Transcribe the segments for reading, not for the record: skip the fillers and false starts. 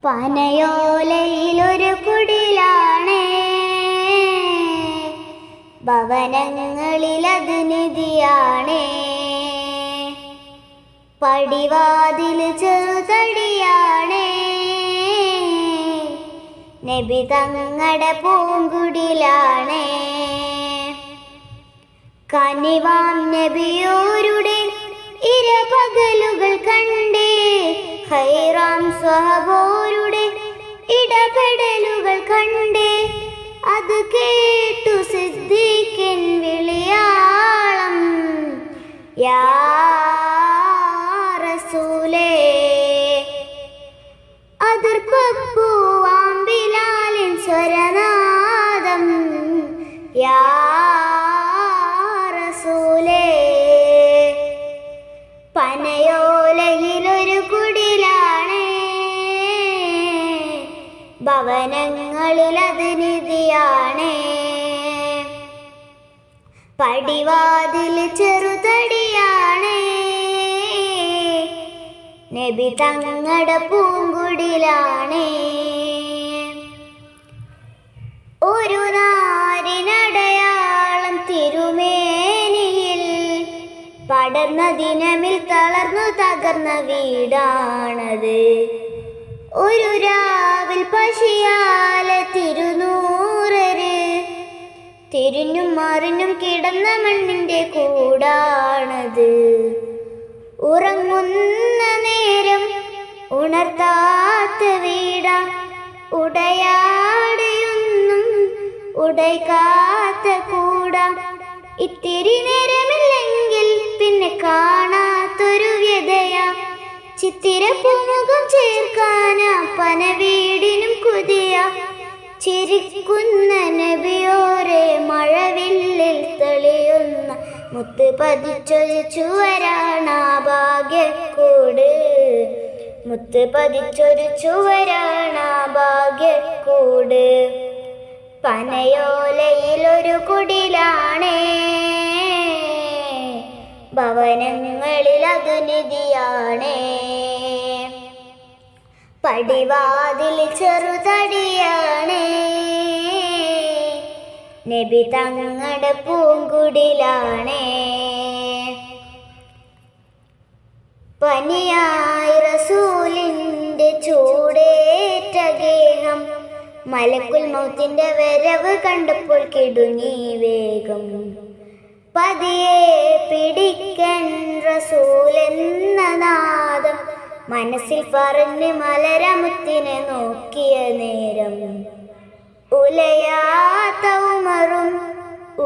പനയോലയിലൊരു കുടിലാണേ, ഭവനങ്ങളിലത് നിധിയാണേ. പടിവാതിൽ ചെറുതടിയാണേ, നബി തങ്ങടെ പൂങ്കുടിലാണേ. കനിവാം നബിയോരുടെ ഇരപകലുകൾ കണ്ടേ, ഖൈറാം സ്വഹബോരുടെ ഇടപെടലുകൾ കണ്ടേ. അത് കേട്ടു സിദ്ദീഖിൻ വിളിയാളം, യാ റസൂലേ. അതിർപ്പൂവാം ബിലാലിൻ സ്വരനാദം, യാ റസൂലേ. പനയോലയിലൊരു കുടിലാണേ, ഭവനങ്ങളിലത് നിധിയാണേ. പടിവാതിൽ ചെറുതടിയാണേ, നബി തങ്ങടെ പൂങ്കുടിലാണേ. ഒരു നാരിനടയാളം തിരുമേനിയിൽ പടർന്ന ദിനമിൽ തളർന്നു തകർന്ന വീടാണത്. ഒരു രാവിൽ പശിയാല തിരുനൂറര് തിരിഞ്ഞും മറിഞ്ഞും കിടന്ന മണ്ണിന്റെ കൂടാണത്. ഉറങ്ങുന്ന നേരം ഉണർത്താത്ത വീട, ഉടയാടയൊന്നും ഉടയ്ക്കാത്ത കൂട. ഇത്തിരി നേരമില്ലെങ്കിൽ പിന്നെ കാണാത്തൊരു വ്യതയ, ചിത്തിര പൂമുഖം ചേർക്കാന പന വീടിനും കുതിയ. ചിരിക്കുന്ന നബിയോരെ മഴവില്ലിൽ തെളിയുന്ന മുത്ത് പതിച്ചൊരു ചുവരാണാ ഭാഗ്യക്കൂട്, മുത്ത് പതിച്ചൊരു ചുവരാണാ ഭാഗ്യക്കൂട്. പനയോലയിലൊരു കുടിലാണേ, ഭവനങ്ങളിലത് നിധിയാണേ. പടിവാതിൽ ചെറുതടിയാണേ, നബി തങ്ങടെ പൂങ്കുടിലാണേ. പനിയായി റസൂലിന്റെ ചൂടേറ്റ ഗേഹം, മലക്കുൽ മൗത്തിന്റെ വരവ് കണ്ടപ്പോൾ കിടുങ്ങി വേഗം. പതിയെ പിടിക്കൻ റസൂലെന്ന നാദം മനസ്സിൽ പറഞ്ഞ് മലരമുത്തിനെ നോക്കിയ നേരം. ഉലയാത്ത ഉമറും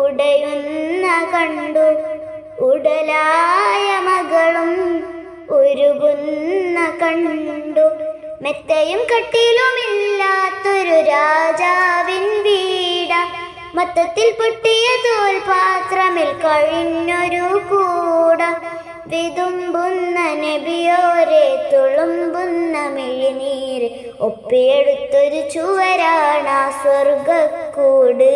ഉടയുന്ന കണ്ടു, ഉടലായ മകളും ഉരുകുന്ന കണ്ടു. മെത്തയും കട്ടിലുമില്ലാത്തൊരു രാജാവിൻ വീട, മൊത്തത്തിൽ പൊട്ടിയ തോൽപാത്രമിൽ കഴിഞ്ഞൊരു കൂട. വിതുമ്പുന്ന നബിയോരെ തുളുമ്പുന്ന മിഴിനീര്, ഒപ്പിയെടുത്തൊരു ചുവരാണാ സ്വർഗക്കൂട്,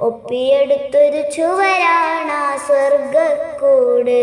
ഒപ്പിയെടുത്തൊരു ചുവരാണാ സ്വർഗക്കൂട്.